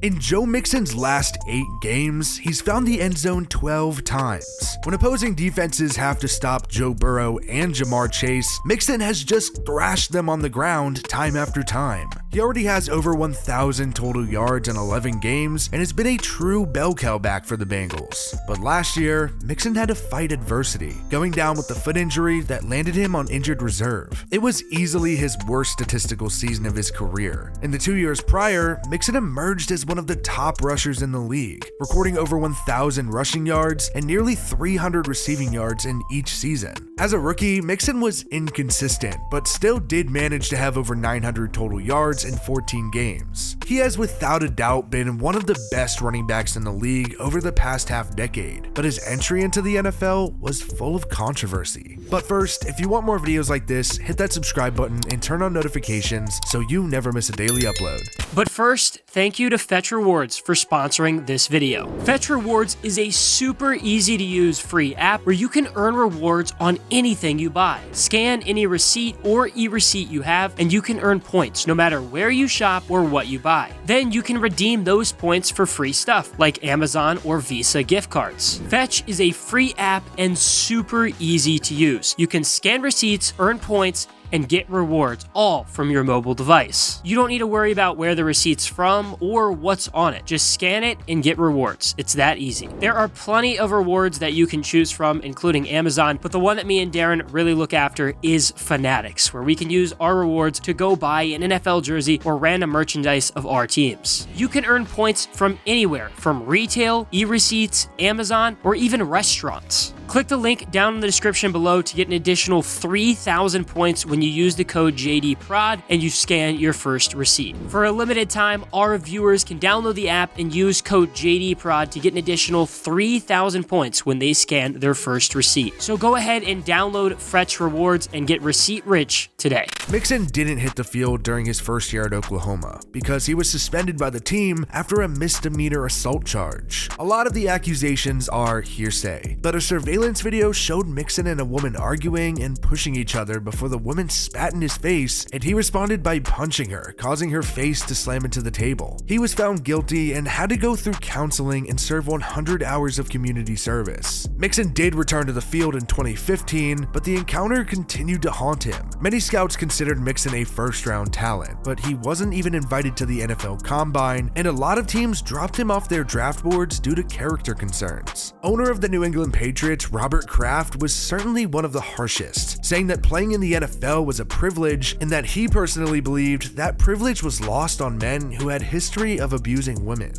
In Joe Mixon's last 8 games, he's found the end zone 12 times. When opposing defenses have to stop Joe Burrow and Jamar Chase, Mixon has just thrashed them on the ground time after time. He already has over 1,000 total yards in 11 games and has been a true bell cow back for the Bengals. But last year, Mixon had to fight adversity, going down with a foot injury that landed him on injured reserve. It was easily his worst statistical season of his career. In the 2 years prior, Mixon emerged as one of the top rushers in the league, recording over 1,000 rushing yards and nearly 300 receiving yards in each season. As a rookie, Mixon was inconsistent, but still did manage to have over 900 total yards in 14 games. He has without a doubt been one of the best running backs in the league over the past half decade, but his entry into the NFL was full of controversy. But first, if you want more videos like this, hit that subscribe button and turn on notifications so you never miss a daily upload. But first, thank you to Fetch Rewards for sponsoring this video. Fetch Rewards is a super easy to use free app where you can earn rewards on anything you buy. Scan any receipt or e-receipt you have and you can earn points no matter where you shop or what you buy. Then you can redeem those points for free stuff like Amazon or Visa gift cards. Fetch is a free app and super easy to use. You can scan receipts, earn points, and get rewards all from your mobile device. You don't need to worry about where the receipt's from or what's on it. Just scan it and get rewards. It's that easy. There are plenty of rewards that you can choose from, including Amazon, but the one that me and Darren really look after is Fanatics, where we can use our rewards to go buy an NFL jersey or random merchandise of our teams. You can earn points from anywhere, from retail, e-receipts, Amazon, or even restaurants. Click the link down in the description below to get an additional 3,000 points when you use the code JDPROD and you scan your first receipt. For a limited time, our viewers can download the app and use code JDPROD to get an additional 3,000 points when they scan their first receipt. So go ahead and download Fetch Rewards and get receipt rich today. Mixon didn't hit the field during his first year at Oklahoma because he was suspended by the team after a misdemeanor assault charge. A lot of the accusations are hearsay, but a surveillance video showed Mixon and a woman arguing and pushing each other before the woman spat in his face and he responded by punching her, causing her face to slam into the table. He was found guilty and had to go through counseling and serve 100 hours of community service. Mixon did return to the field in 2015, but the encounter continued to haunt him. Many scouts considered Mixon a first-round talent, but he wasn't even invited to the NFL Combine, and a lot of teams dropped him off their draft boards due to character concerns. Owner of the New England Patriots, Robert Kraft, was certainly one of the harshest, saying that playing in the NFL was a privilege and that he personally believed that privilege was lost on men who had history of abusing women.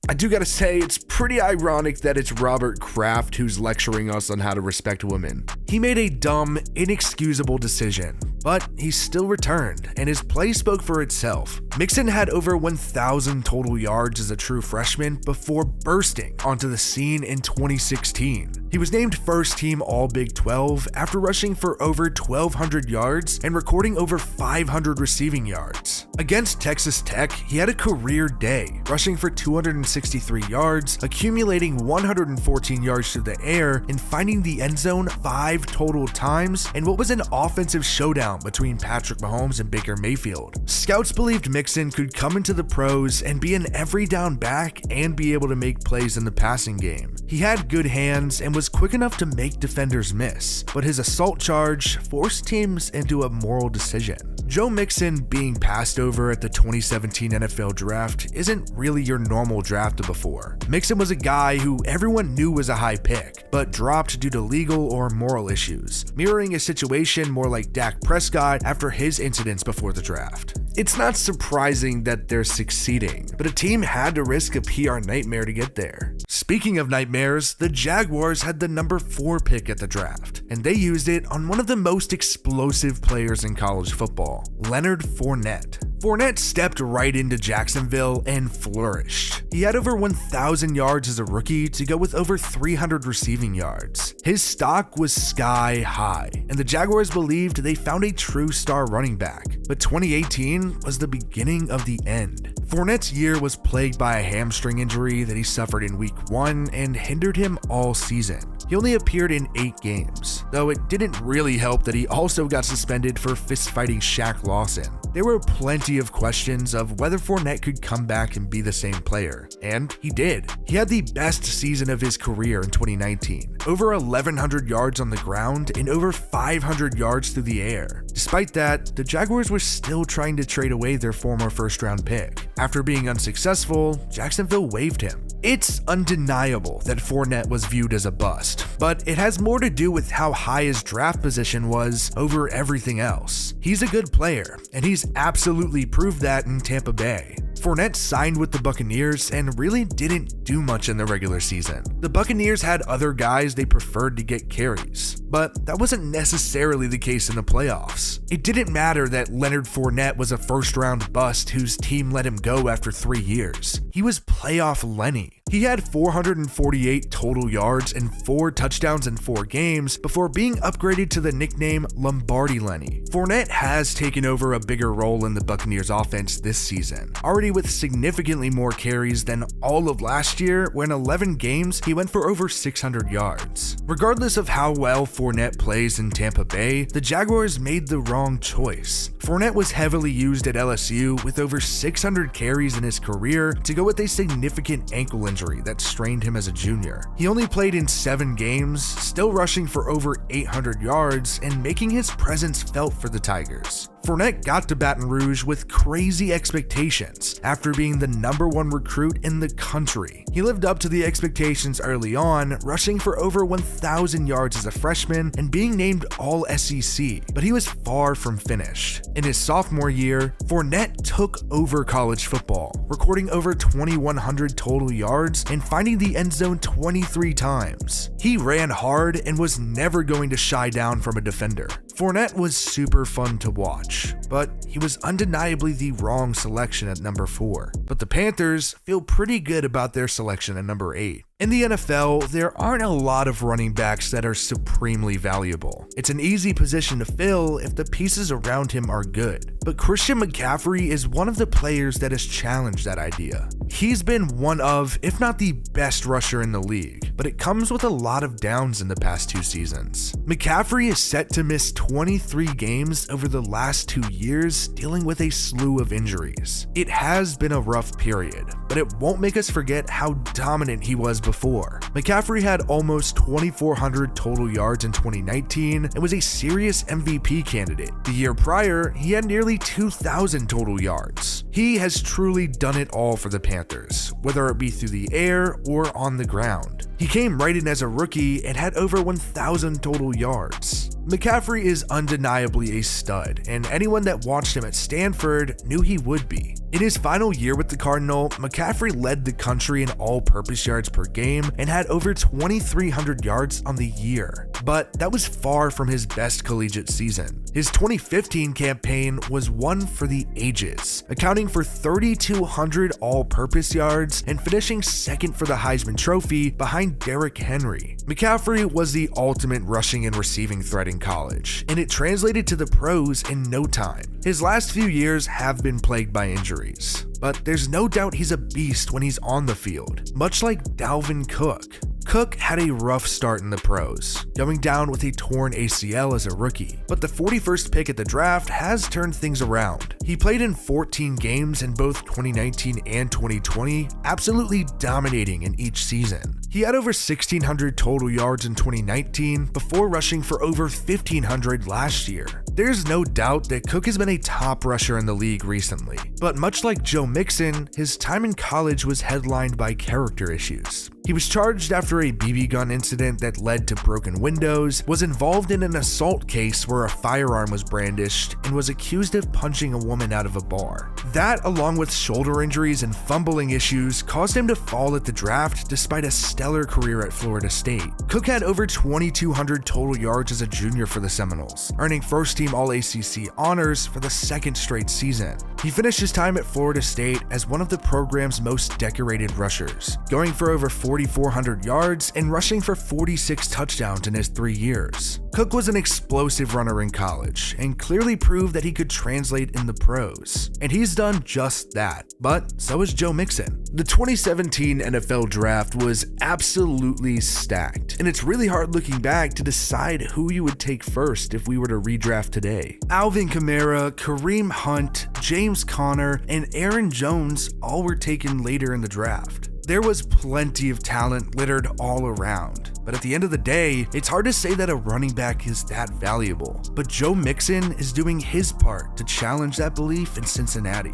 I do gotta say, it's pretty ironic that it's Robert Kraft who's lecturing us on how to respect women. He made a dumb, inexcusable decision, but he still returned, and his play spoke for itself. Mixon had over 1,000 total yards as a true freshman before bursting onto the scene in 2016. He was named first team All Big 12 after rushing for over 1,200 yards and recording over 500 receiving yards. Against Texas Tech, he had a career day, rushing for 263 yards, accumulating 114 yards through the air, and finding the end zone 5 total times in what was an offensive showdown between Patrick Mahomes and Baker Mayfield. Scouts believed Mixon could come into the pros and be an every down back and be able to make plays in the passing game. He had good hands and was quick enough to make defenders miss, but his assault charge forced teams into a moral decision. Joe Mixon being passed over at the 2017 NFL Draft isn't really your normal draft of before. Mixon was a guy who everyone knew was a high pick, but dropped due to legal or moral issues, mirroring a situation more like Dak Prescott after his incidents before the draft. It's not surprising that they're succeeding, but a team had to risk a PR nightmare to get there. Speaking of nightmares, the Jaguars had the number 4 pick at the draft, and they used it on one of the most explosive players in college football, Leonard Fournette. Fournette stepped right into Jacksonville and flourished. He had over 1,000 yards as a rookie to go with over 300 receiving yards. His stock was sky high, and the Jaguars believed they found a true star running back. But 2018 was the beginning of the end. Fournette's year was plagued by a hamstring injury that he suffered in week 1 and hindered him all season. He only appeared in 8 games, though it didn't really help that he also got suspended for fist-fighting Shaq Lawson. There were plenty of questions of whether Fournette could come back and be the same player, and he did. He had the best season of his career in 2019, over 1,100 yards on the ground and over 500 yards through the air. Despite that, the Jaguars were still trying to trade away their former first-round pick. After being unsuccessful, Jacksonville waived him. It's undeniable that Fournette was viewed as a bust, but it has more to do with how high his draft position was over everything else. He's a good player, and he's absolutely proved that in Tampa Bay. Fournette signed with the Buccaneers and really didn't do much in the regular season. The Buccaneers had other guys they preferred to get carries, but that wasn't necessarily the case in the playoffs. It didn't matter that Leonard Fournette was a first-round bust whose team let him go after 3 years. He was playoff Lenny. He had 448 total yards and 4 touchdowns in 4 games before being upgraded to the nickname Lombardi Lenny. Fournette has taken over a bigger role in the Buccaneers offense this season, already with significantly more carries than all of last year, when 11 games he went for over 600 yards. Regardless of how well Fournette plays in Tampa Bay, the Jaguars made the wrong choice. Fournette was heavily used at LSU with over 600 carries in his career to go with a significant ankle injury that strained him as a junior. He only played in 7 games, still rushing for over 800 yards and making his presence felt for the Tigers. Fournette got to Baton Rouge with crazy expectations after being the #1 recruit in the country. He lived up to the expectations early on, rushing for over 1,000 yards as a freshman and being named All-SEC, but he was far from finished. In his sophomore year, Fournette took over college football, recording over 2,100 total yards and finding the end zone 23 times. He ran hard and was never going to shy down from a defender. Fournette was super fun to watch, but he was undeniably the wrong selection at number 4. But the Panthers feel pretty good about their selection at number 8. In the NFL, there aren't a lot of running backs that are supremely valuable. It's an easy position to fill if the pieces around him are good. But Christian McCaffrey is one of the players that has challenged that idea. He's been one of, if not the best rusher in the league, but it comes with a lot of downs in the past 2 seasons. McCaffrey is set to miss 23 games over the last 2 years, dealing with a slew of injuries. It has been a rough period, but it won't make us forget how dominant he was before. McCaffrey had almost 2,400 total yards in 2019 and was a serious MVP candidate. The year prior, he had nearly 2,000 total yards. He has truly done it all for the Panthers, whether it be through the air or on the ground. He came right in as a rookie and had over 1,000 total yards. McCaffrey is undeniably a stud, and anyone that watched him at Stanford knew he would be. In his final year with the Cardinal, McCaffrey led the country in all-purpose yards per game and had over 2,300 yards on the year. But that was far from his best collegiate season. His 2015 campaign was one for the ages, accounting for 3,200 all-purpose yards and finishing second for the Heisman Trophy behind Derrick Henry. McCaffrey was the ultimate rushing and receiving threat in college, and it translated to the pros in no time. His last few years have been plagued by injuries, but there's no doubt he's a beast when he's on the field, much like Dalvin Cook. Cook had a rough start in the pros, going down with a torn ACL as a rookie, but the 41st pick at the draft has turned things around. He played in 14 games in both 2019 and 2020, absolutely dominating in each season. He had over 1,600 total yards in 2019 before rushing for over 1,500 last year. There's no doubt that Cook has been a top rusher in the league recently, but much like Joe Mixon, his time in college was headlined by character issues. He was charged after a BB gun incident that led to broken windows, was involved in an assault case where a firearm was brandished, and was accused of punching a woman out of a bar. That, along with shoulder injuries and fumbling issues, caused him to fall at the draft despite a stellar career at Florida State. Cook had over 2,200 total yards as a junior for the Seminoles, earning first-team All-ACC honors for the second straight season. He finished his time at Florida State as one of the program's most decorated rushers, going for over 4,400 yards and rushing for 46 touchdowns in his 3 years. Cook was an explosive runner in college and clearly proved that he could translate in the pros. And he's done just that, but so has Joe Mixon. The 2017 NFL draft was absolutely stacked, and it's really hard looking back to decide who you would take first if we were to redraft today. Alvin Kamara, Kareem Hunt, James Conner, and Aaron Jones all were taken later in the draft. There was plenty of talent littered all around, but at the end of the day, it's hard to say that a running back is that valuable. But Joe Mixon is doing his part to challenge that belief in Cincinnati.